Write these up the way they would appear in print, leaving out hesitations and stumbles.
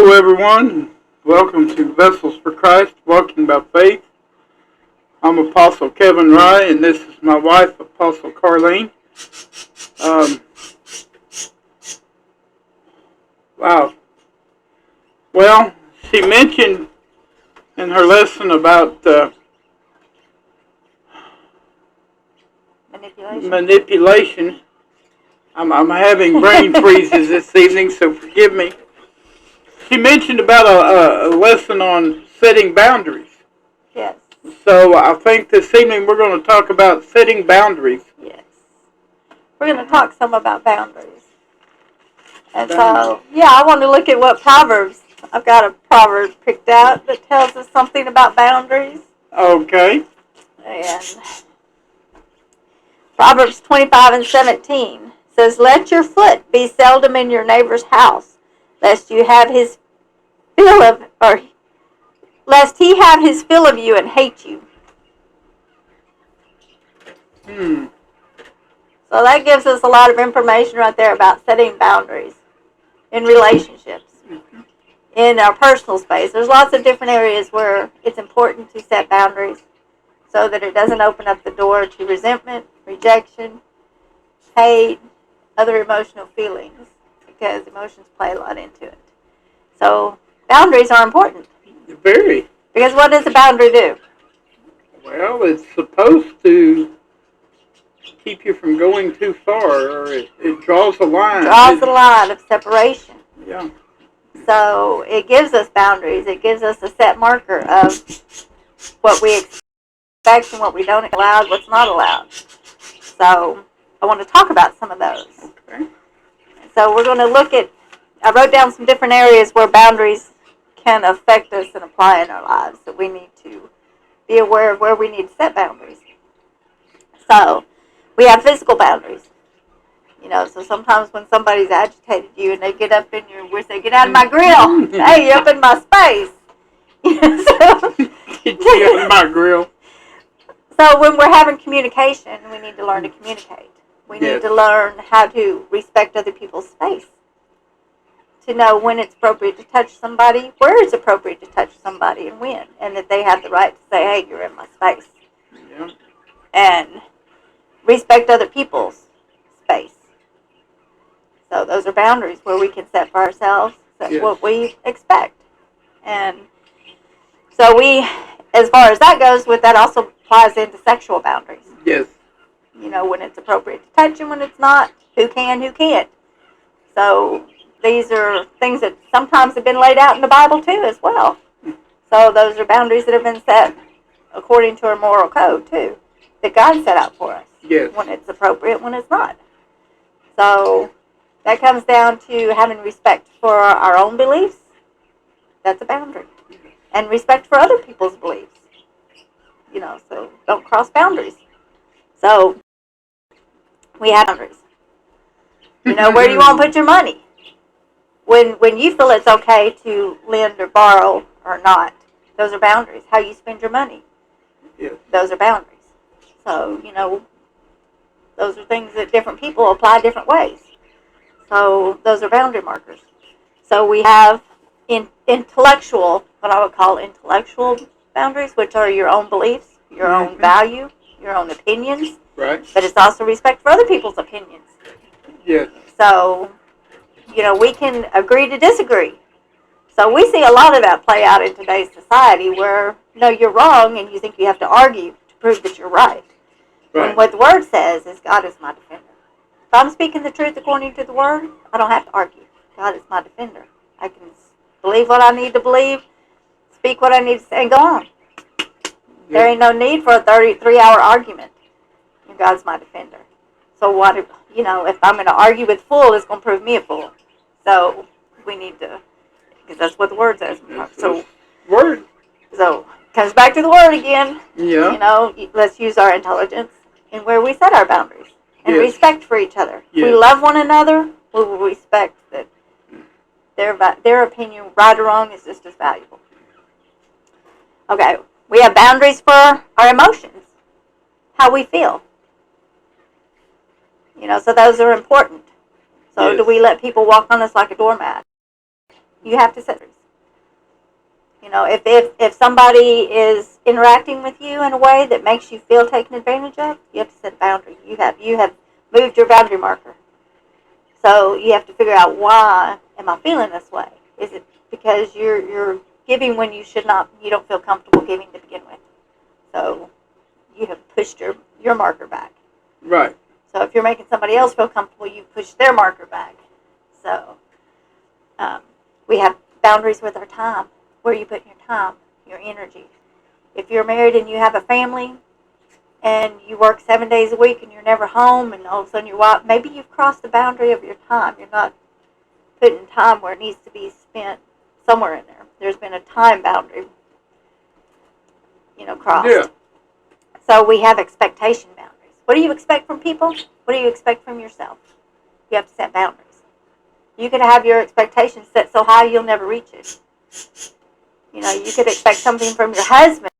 Hello, everyone. Welcome to Vessels for Christ, Walking by Faith. I'm Apostle Kevin Rye, and this is my wife, Apostle Carlene. Um, wow. Well, she mentioned in her lesson about manipulation. I'm having brain freezes this evening, so forgive me. She mentioned about a lesson on setting boundaries. Yes. So I think this evening we're going to talk about setting boundaries. Yes. We're going to talk some about boundaries. And so, I want to look at what Proverbs, I've got a proverb picked out that tells us something about boundaries. Okay. And Proverbs 25:17 says, "Let your foot be seldom in your neighbor's house, lest you have his fill of, or lest he have his fill of you and hate you." So that gives us a lot of information right there about setting boundaries in relationships, in our personal space. There's lots of different areas where it's important to set boundaries so that it doesn't open up the door to resentment, rejection, hate, other emotional feelings, because emotions play a lot into it. So boundaries are important. Very. Because what does a boundary do? Well, it's supposed to keep you from going too far, or it draws a line. Draws a line of separation. Yeah. So it gives us boundaries. It gives us a set marker of what we expect and what we don't allow, what's not allowed. So I want to talk about some of those. Okay. So we're going to look at, I wrote down some different areas where boundaries can affect us and apply in our lives that we need to be aware of where we need to set boundaries. So we have physical boundaries. So sometimes when somebody's agitated you and they get up in your, we say, "Get out of my grill." "Hey, you're up in my space." Get you out of my grill. So when we're having communication, we need to learn to communicate. We need to learn how to respect other people's space. To know when it's appropriate to touch somebody, where it's appropriate to touch somebody, and when. And that they have the right to say, "Hey, you're in my space." Yeah. And respect other people's space. So those are boundaries where we can set for ourselves what we expect. And so as far as that goes, that also applies into sexual boundaries. Yes. When it's appropriate to touch and when it's not, who can, who can't. So these are things that sometimes have been laid out in the Bible too as well. So those are boundaries that have been set according to our moral code too, that God set out for us. Yes. When it's appropriate, when it's not. So that comes down to having respect for our own beliefs. That's a boundary. And respect for other people's beliefs. So don't cross boundaries. So we have boundaries. Where do you want to put your money? When you feel it's okay to lend or borrow or not, those are boundaries. How you spend your money, those are boundaries. So, those are things that different people apply different ways. So those are boundary markers. So we have intellectual, what I would call intellectual boundaries, which are your own beliefs, your own value, your own opinions. Right. But it's also respect for other people's opinions. Yes. So, we can agree to disagree. So we see a lot of that play out in today's society where, no, you're wrong and you think you have to argue to prove that you're right. Right. When what the Word says is God is my defender. If I'm speaking the truth according to the Word, I don't have to argue. God is my defender. I can believe what I need to believe, speak what I need to say, and go on. Yes. There ain't no need for a 33-hour argument. And God's my defender. So what if I'm going to argue with fool, it's going to prove me a fool. So we need to, because that's what the Word says. So Word. So it comes back to the Word again. Yeah. Let's use our intelligence in where we set our boundaries and respect for each other. If we Yes. love one another, we will respect that their opinion, right or wrong, is just as valuable. Okay, we have boundaries for our emotions, how we feel. So those are important. So do we let people walk on us like a doormat? You have to set boundaries. You know, if somebody is interacting with you in a way that makes you feel taken advantage of, you have to set a boundary. You have moved your boundary marker. So you have to figure out, why am I feeling this way? Is it because you're giving when you should not? You don't feel comfortable giving to begin with. So you have pushed your marker back. Right. So if you're making somebody else feel comfortable, you push their marker back. So we have boundaries with our time. Where are you putting your time, your energy? If you're married and you have a family and you work 7 days a week and you're never home, and all of a sudden your wife, maybe you've crossed the boundary of your time. You're not putting time where it needs to be spent somewhere in there. There's been a time boundary, crossed. Yeah. So we have expectation boundaries. What do you expect from people? What do you expect from yourself? You have to set boundaries. You could have your expectations set so high you'll never reach it. You could expect something from your husband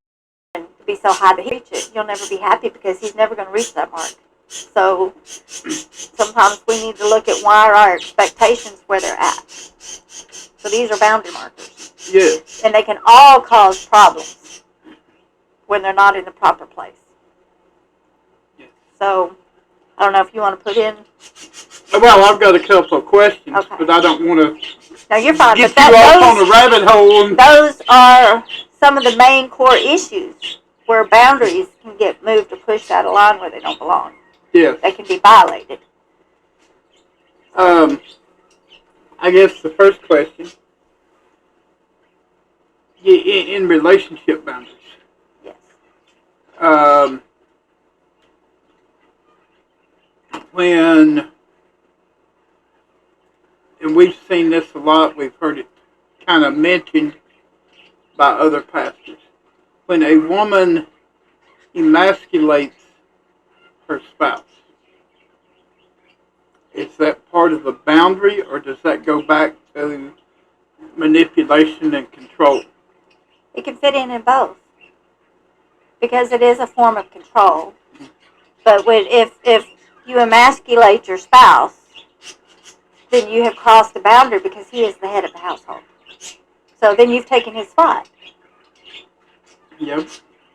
to be so high that he reach it. You'll never be happy because he's never going to reach that mark. So sometimes we need to look at why are our expectations where they're at. So these are boundary markers. Yes. And they can all cause problems when they're not in the proper place. Yes. So I don't know if you want to put in. Well, I've got a couple of questions, Okay. but I don't want to No, you're fine. get But you off on a rabbit hole. Those are some of the main core issues where boundaries can get moved or pushed out of line where they don't belong. Yes. They can be violated. I guess the first question, in relationship boundaries. Yes. And we've seen this a lot, we've heard it kind of mentioned by other pastors. When a woman emasculates her spouse, is that part of the boundary, or does that go back to manipulation and control? It can fit in both because it is a form of control. But if you emasculate your spouse, then you have crossed the boundary because he is the head of the household. So then you've taken his spot. Yep.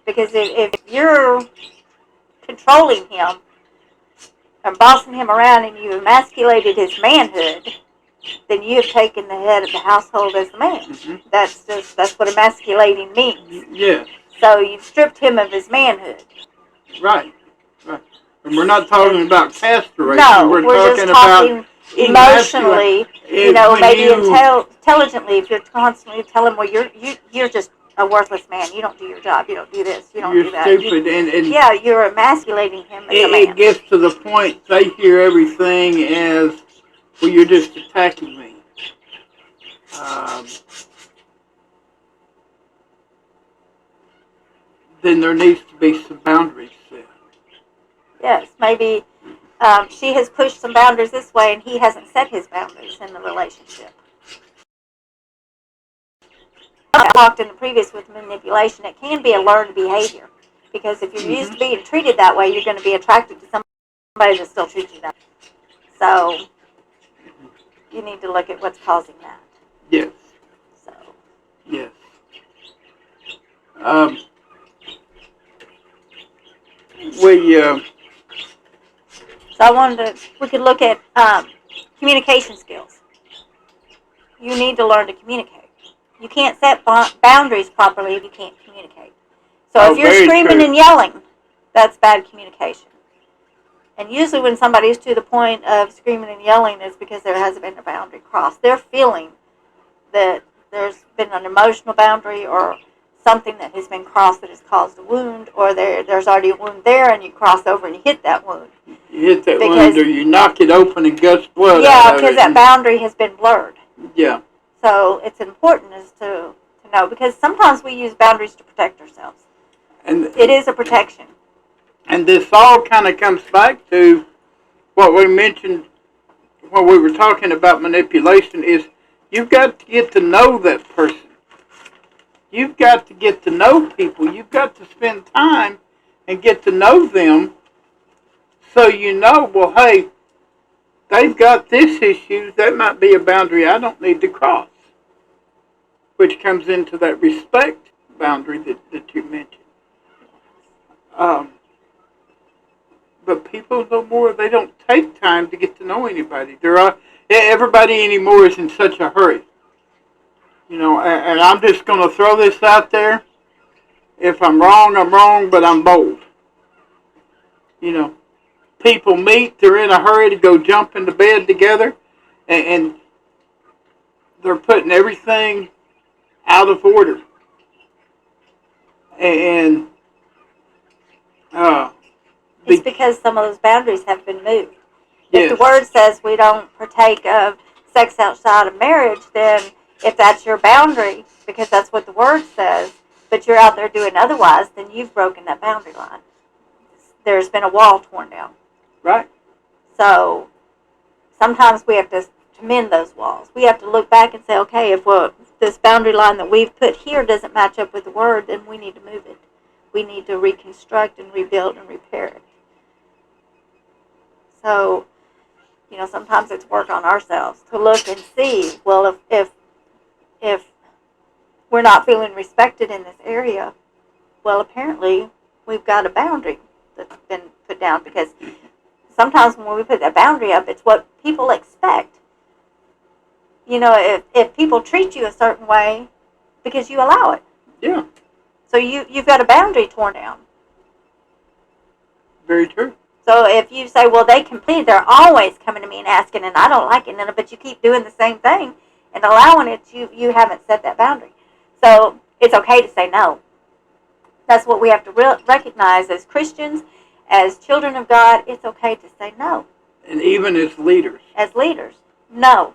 Because if you're controlling him and bossing him around and you emasculated his manhood, then you have taken the head of the household as the man. Mm-hmm. That's what emasculating means. Yes. So you've stripped him of his manhood. Right. Right. And we're not talking about castration. No, we're just talking about emotionally. Maybe intelligently. If you're constantly telling him, well, you're just a worthless man. You don't do your job. You don't do this. You don't do that. You're stupid. And yeah, you're emasculating him as a man. It gets to the point they hear everything as, well, you're just attacking me. Then there needs to be some boundaries set. Yes, maybe she has pushed some boundaries this way and he hasn't set his boundaries in the relationship. I talked in the previous with manipulation. It can be a learned behavior because if you're used to being treated that way, you're going to be attracted to somebody that still treats you that way. So you need to look at what's causing that. Yes. So. Yes. So I wanted we could look at communication skills. You need to learn to communicate. You can't set boundaries properly if you can't communicate. So if you're screaming and yelling, that's bad communication. And usually when somebody's to the point of screaming and yelling, it's because there hasn't been a boundary crossed. They're feeling that there's been an emotional boundary or something that has been crossed that has caused a wound, or there's already a wound there and you cross over and you hit that wound. You hit that wound or you knock it open and gush blood out of it. Yeah, because that boundary has been blurred. Yeah. So it's important to know, because sometimes we use boundaries to protect ourselves. And it is a protection. And this all kind of comes back to what we mentioned when we were talking about manipulation is you've got to get to know that person. You've got to get to know people. You've got to spend time and get to know them so you know, well, hey, they've got this issue. That might be a boundary I don't need to cross. which comes into that respect boundary that you mentioned. But people no more, they don't take time to get to know anybody. Everybody anymore is in such a hurry. And I'm just going to throw this out there. If I'm wrong, but I'm bold. People meet, they're in a hurry to go jump into bed together, and they're putting everything out of order. And it's because some of those boundaries have been moved. Yes. If the word says we don't partake of sex outside of marriage, then if that's your boundary, because that's what the word says, but you're out there doing otherwise, then you've broken that boundary line. There's been a wall torn down. Right. So sometimes we have to mend those walls. We have to look back and say, okay, if this boundary line that we've put here doesn't match up with the word, then we need to move it. We need to reconstruct and rebuild and repair it. So, sometimes it's work on ourselves to look and see, well, if we're not feeling respected in this area, well, apparently we've got a boundary that's been put down, because sometimes when we put that boundary up, it's what people expect. If people treat you a certain way because you allow it. Yeah. So you've got a boundary torn down. Very true. So if you say, well, they're always coming to me and asking, and I don't like it, but you keep doing the same thing and allowing it, you haven't set that boundary. So it's okay to say no. That's what we have to recognize as Christians, as children of God. It's okay to say no. And even as leaders. As leaders, no.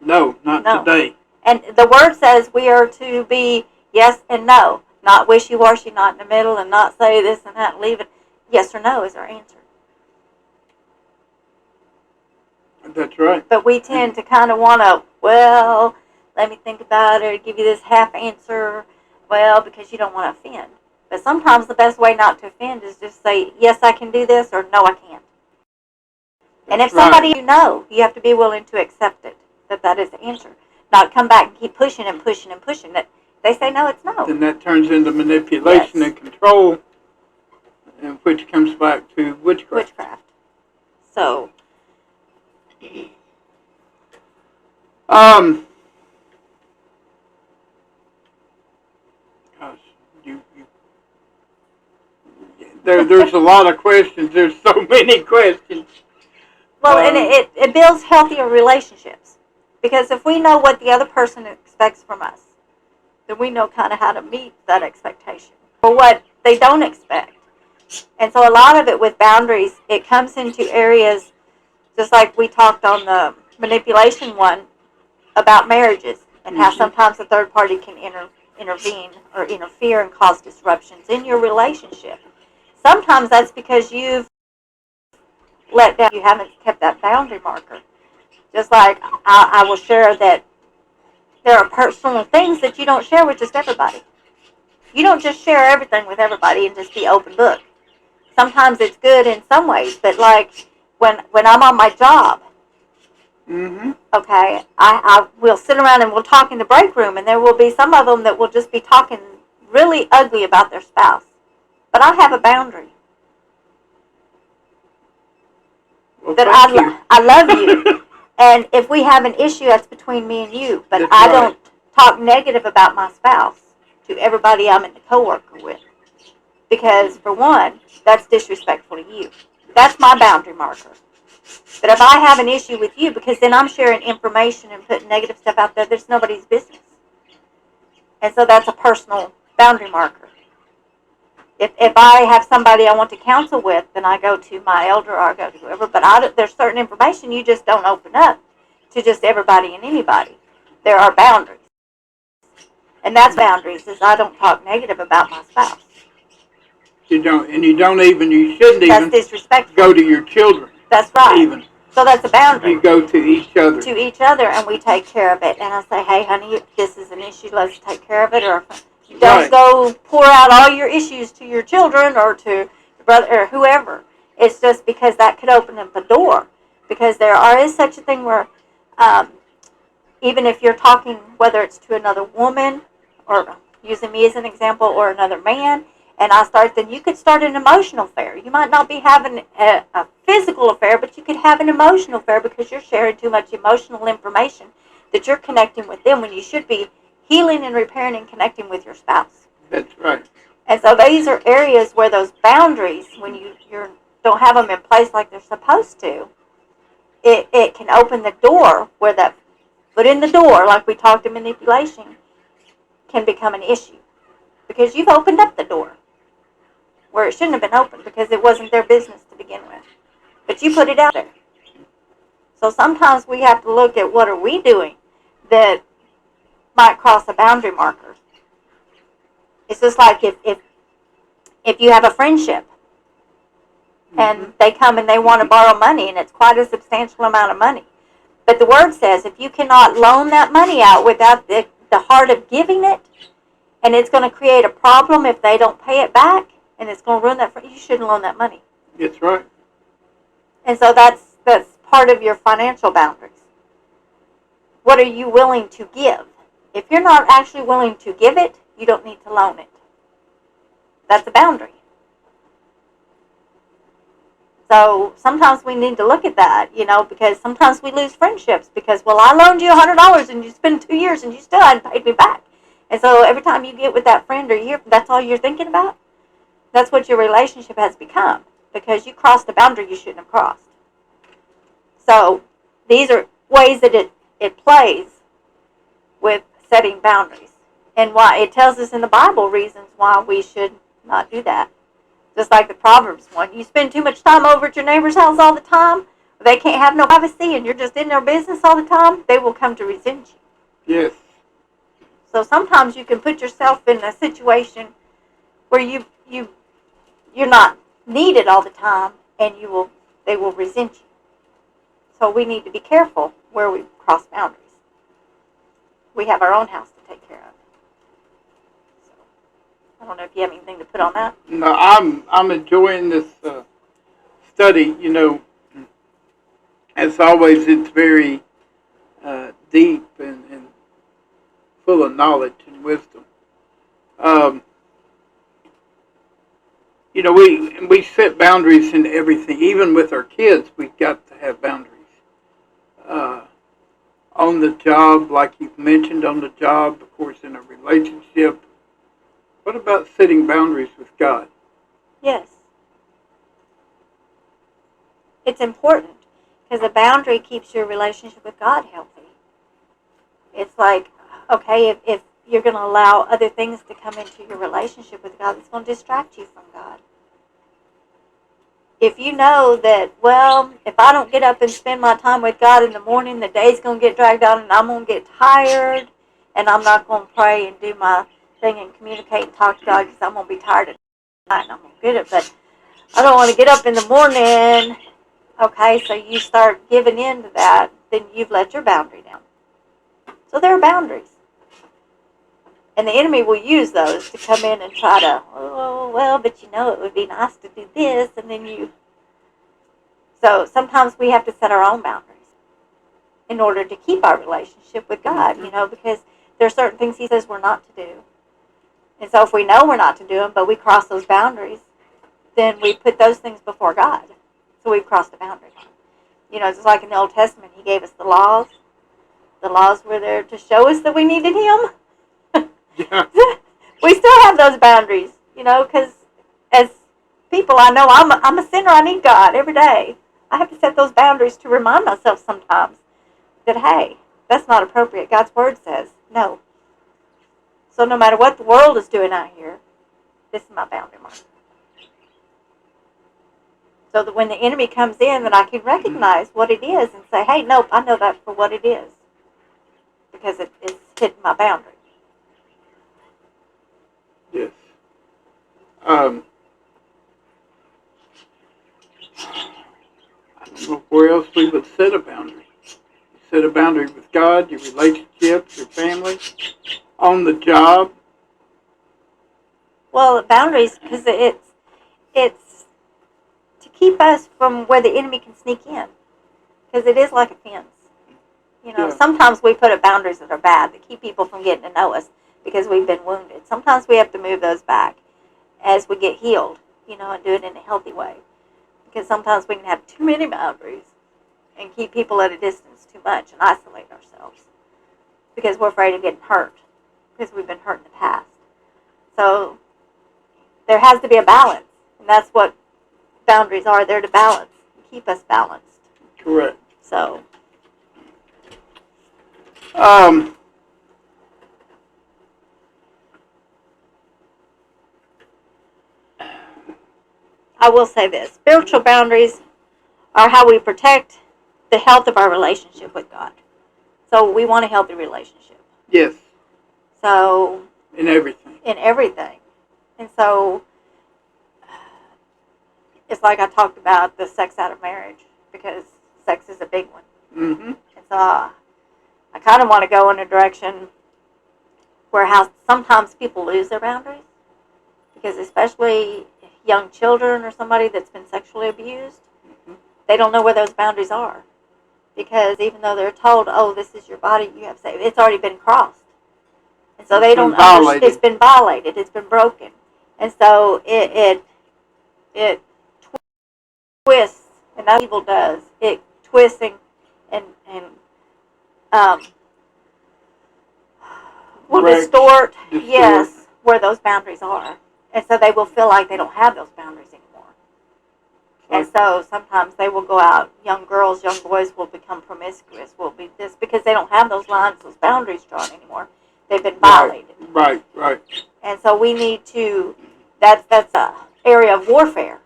No, not today. And the word says we are to be yes and no. Not wishy-washy, not in the middle, and not say this and that and leave it. Yes or no is our answer. That's right. But we tend to kind of want to, well, let me think about it, or give you this half answer, well, because you don't want to offend. But sometimes the best way not to offend is just say, yes, I can do this, or no, I can't. And if somebody you have to be willing to accept it, that is the answer. Not come back and keep pushing and pushing and pushing it. They say no, it's no. Then that turns into manipulation and control, and which comes back to witchcraft. So, gosh, there's a lot of questions. There's so many questions. Well, and it builds healthier relationships, because if we know what the other person expects from us, then we know kind of how to meet that expectation, or what they don't expect. And so a lot of it with boundaries, it comes into areas, just like we talked on the manipulation one about marriages, and how sometimes a third party can intervene or interfere and cause disruptions in your relationship. Sometimes that's because you've let down, you haven't kept that boundary marker. Just like I will share that there are personal things that you don't share with just everybody. You don't just share everything with everybody and just be open book. Sometimes it's good in some ways, but like when I'm on my job, okay, I will sit around and we'll talk in the break room, and there will be some of them that will just be talking really ugly about their spouse. But I have a boundary. Well, that I love you. And if we have an issue, that's between me and you. But I don't talk negative about my spouse to everybody I'm in the coworker with. Because, for one, that's disrespectful to you. That's my boundary marker. But if I have an issue with you, because then I'm sharing information and putting negative stuff out there, there's nobody's business. And so that's a personal boundary marker. If I have somebody I want to counsel with, then I go to my elder or I go to whoever. But there's certain information you just don't open up to just everybody and anybody. There are boundaries. And that's boundaries, is I don't talk negative about my spouse. You shouldn't that's disrespectful. Go to your children. That's right. Even. So that's a boundary. You go to each other. To each other, and we take care of it. And I say, hey, honey, this is an issue, let's take care of it. Or don't go pour out all your issues to your children or to your brother or whoever. It's just because that could open up a door. Because there is such a thing where, even if you're talking, whether it's to another woman, or using me as an example, or another man, and then you could start an emotional affair. You might not be having a physical affair, but you could have an emotional affair because you're sharing too much emotional information that you're connecting with them when you should be healing and repairing and connecting with your spouse. That's right. And so these are areas where those boundaries, when you don't have them in place like they're supposed to, it can open the door where that foot in the door, like we talked in manipulation, can become an issue. Because you've opened up the door where it shouldn't have been opened because it wasn't their business to begin with. But you put it out there. So sometimes we have to look at what are we doing that might cross a boundary marker. It's just like if you have a friendship and they come and they want to borrow money and it's quite a substantial amount of money. But the word says if you cannot loan that money out without the heart of giving it, and it's going to create a problem if they don't pay it back, and it's going to ruin that, you shouldn't loan that money. That's right. And so that's part of your financial boundaries. What are you willing to give? If you're not actually willing to give it, you don't need to loan it. That's a boundary. So sometimes we need to look at that, because sometimes we lose friendships because, well, I loaned you $100 and you spent 2 years and you still hadn't paid me back. And so every time you get with that friend or that's all you're thinking about, that's what your relationship has become because you crossed a boundary you shouldn't have crossed. So these are ways that it plays with setting boundaries. And why it tells us in the Bible reasons why we should not do that. Just like the Proverbs one. You spend too much time over at your neighbor's house all the time, they can't have no privacy, and you're just in their business all the time, they will come to resent you. Yes. So sometimes you can put yourself in a situation where you're not needed all the time, and they will resent you. So we need to be careful where we cross boundaries. We have our own house to take care of. I don't know if you have anything to put on that. No, I'm enjoying this study. As always, it's very deep and full of knowledge and wisdom. We set boundaries in everything. Even with our kids, we've got to have boundaries. On the job, like you've mentioned, on the job, of course, in a relationship. What about setting boundaries with God? Yes. It's important because a boundary keeps your relationship with God healthy. It's like, okay, if you're going to allow other things to come into your relationship with God, it's going to distract you from God. If you know that, well, if I don't get up and spend my time with God in the morning, the day's going to get dragged out and I'm going to get tired and I'm not going to pray and do my thing and communicate and talk to God because I'm going to be tired at night and I'm going to get it. But I don't want to get up in the morning. Okay, so you start giving in to that, then you've let your boundary down. So there are boundaries. And the enemy will use those to come in and try to, oh, well, but it would be nice to do this, and then you. So sometimes we have to set our own boundaries in order to keep our relationship with God, because there are certain things He says we're not to do. And so if we know we're not to do them, but we cross those boundaries, then we put those things before God. So we've crossed a boundary. Just like in the Old Testament, He gave us the laws. The laws were there to show us that we needed Him. Yeah. We still have those boundaries, because as people, I know I'm a sinner. I need God every day. I have to set those boundaries to remind myself sometimes that, hey, that's not appropriate. God's Word says no. So no matter what the world is doing out here, this is my boundary mark. So that when the enemy comes in, that I can recognize what it is and say, hey, nope, I know that for what it is. Because it's hitting my boundary. Yes. I don't know where else we would set a boundary. You set a boundary with God, your relationships, your family, on the job. Well, boundaries, because it's to keep us from where the enemy can sneak in. Because it is like a fence. You know, Yeah. sometimes we put up boundaries that are bad that keep people from getting to know us because we've been wounded. Sometimes we have to move those back as we get healed, you know, and do it in a healthy way. Because sometimes we can have too many boundaries and keep people at a distance too much and isolate ourselves because we're afraid of getting hurt because we've been hurt in the past. So there has to be a balance, and that's what boundaries are. They're to balance, keep us balanced. Correct. So, Um, I will say this. Spiritual boundaries are how we protect the health of our relationship with God. So we want a healthy relationship. yes, So, in everything. in everything. And so, it's like I talked about the sex out of marriage because sex is a big one. Mm-hmm. And so I kind of want to go in a direction where how sometimes people lose their boundaries because especially young children or somebody that's been sexually abused, they don't know where those boundaries are because even though they're told, oh, this is your body, you have sex, it's already been crossed. And so they don't understand. It's been violated. It's been broken. And so it twists, and that's what evil does. It twists and um, will distort, yes, where those boundaries are. And so they will feel like they don't have those boundaries anymore. And so sometimes they will go out, young girls, young boys will become promiscuous, will be this, because they don't have those lines, those boundaries drawn anymore. They've been violated. Right. And so we need to, that's a area of warfare,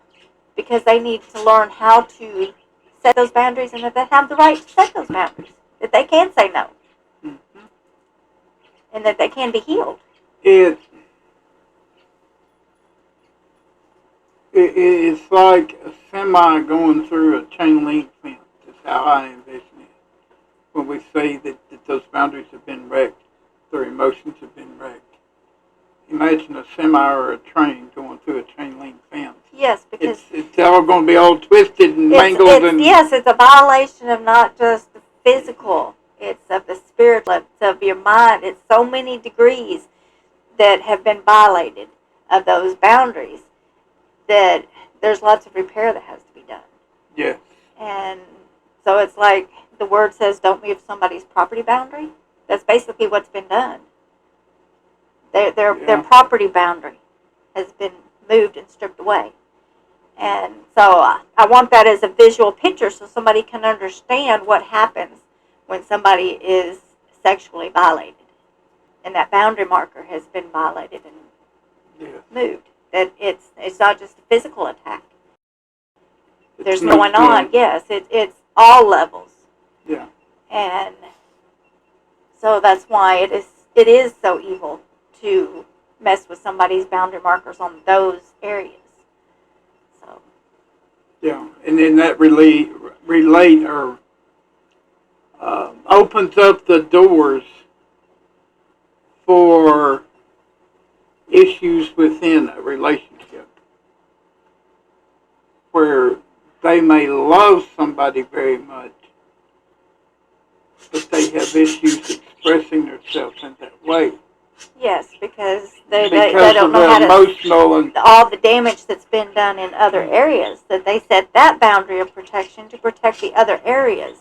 because they need to learn how to set those boundaries and that they have the right to set those boundaries, that they can say no, Mm-hmm. and that they can be healed. It's like a semi going through a chain link fence. Is how I envision it. When we say that those boundaries have been wrecked, their emotions have been wrecked. Imagine a semi or a train going through a chain link fence. Yes, because it's all going to be all twisted and mangled. Yes, it's a violation of not just the physical, it's of the spiritual, it's of your mind. It's so many degrees that have been violated of those boundaries that there's lots of repair that has to be done. Yes. And so it's like the word says, don't move somebody's property boundary. That's basically what's been done. Their property boundary has been moved and stripped away. And so I want that as a visual picture so somebody can understand what happens when somebody is sexually violated. And that boundary marker has been violated and moved. That it's not just a physical attack. There's going on, yes, it's all levels. Yeah. And so that's why it is so evil to mess with somebody's boundary markers on those areas. So. Yeah, and then that opens up the doors for issues within a relationship where they may love somebody very much, but they have issues expressing themselves in that way. Yes, because they don't know how to emotional and all the damage that's been done in other areas, that they set that boundary of protection to protect the other areas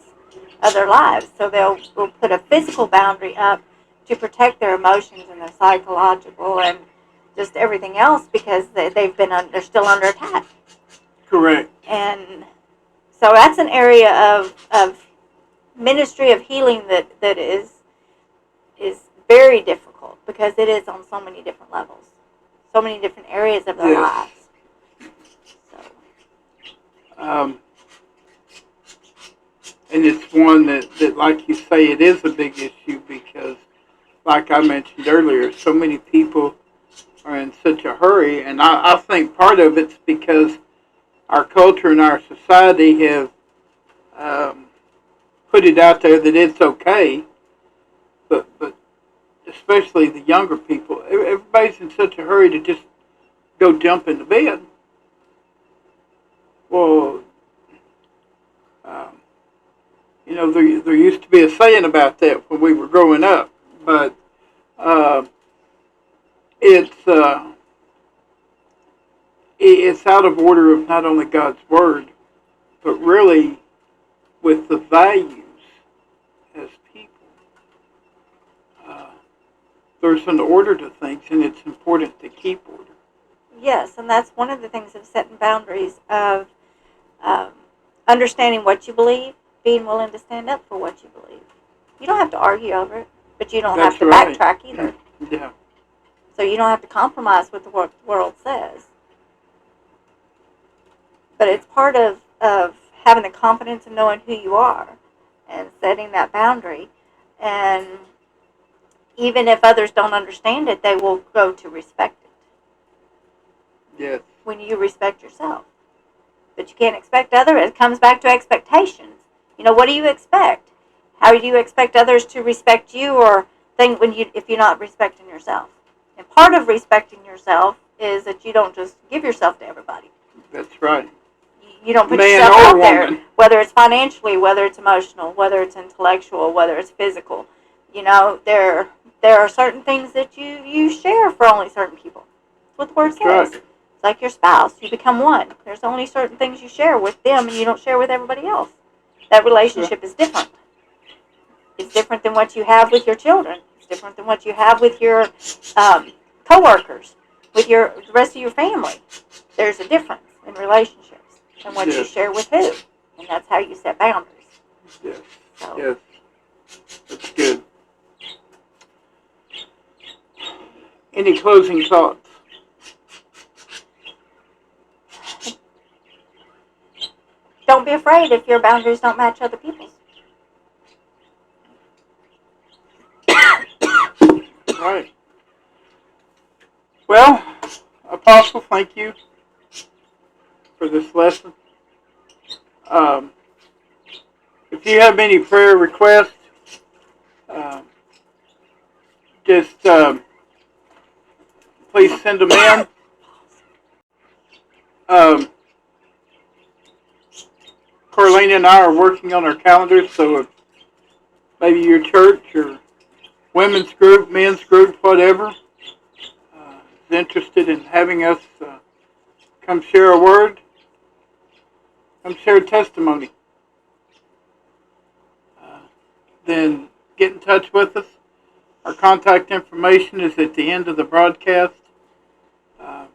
of their lives. So they'll put a physical boundary up to protect their emotions and their psychological and just everything else because they're still under attack. Correct. And so that's an area of ministry of healing that is very difficult because it is on so many different levels, so many different areas of their lives. So. And it's one that, like you say, it is a big issue because, like I mentioned earlier, so many people are in such a hurry, and I think part of it's because our culture and our society have put it out there that it's okay, but especially the younger people, everybody's in such a hurry to just go jump into bed. Well, You know, there used to be a saying about that when we were growing up, but uh, it's it's out of order of not only God's word, but really with the values as people. Uh, there's an order to things, and it's important to keep order. Yes, and that's one of the things of setting boundaries, of um, understanding what you believe, being willing to stand up for what you believe. You don't have to argue over it, but you don't That's have to right. backtrack either. Yeah. So you don't have to compromise with what the world says. But it's part of having the confidence in knowing who you are and setting that boundary. And even if others don't understand it, they will grow to respect it Yes. when you respect yourself. But you can't expect others. It comes back to expectations. You know, what do you expect? How do you expect others to respect you, or think if you're not respecting yourself? And part of respecting yourself is that you don't just give yourself to everybody. That's right. You don't put Man yourself or out there, woman. whether it's financially, whether it's emotional, whether it's intellectual, whether it's physical. You know, there are certain things that you share for only certain people. That's what the word That's says. right. It's like your spouse. You become one. There's only certain things you share with them, and you don't share with everybody else. That relationship is different. It's different than what you have with your children. It's different than what you have with your coworkers, with the rest of your family. There's a difference in relationships and what you Yes. share with who, and that's how you set boundaries. Yes. So, Yes. That's good. Any closing thoughts? don't be afraid if your boundaries don't match other people's. Right. Well, Apostle, thank you for this lesson. Um, if you have any prayer requests, uh, just please send them in. Um, Carlene and I are working on our calendars, so if maybe your church or women's group, men's group, whatever, is interested in having us come share a word, come share a testimony, then get in touch with us. Our contact information is at the end of the broadcast. Uh,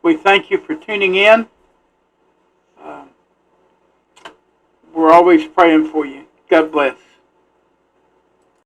we thank you for tuning in. Uh, we're always praying for you. God bless.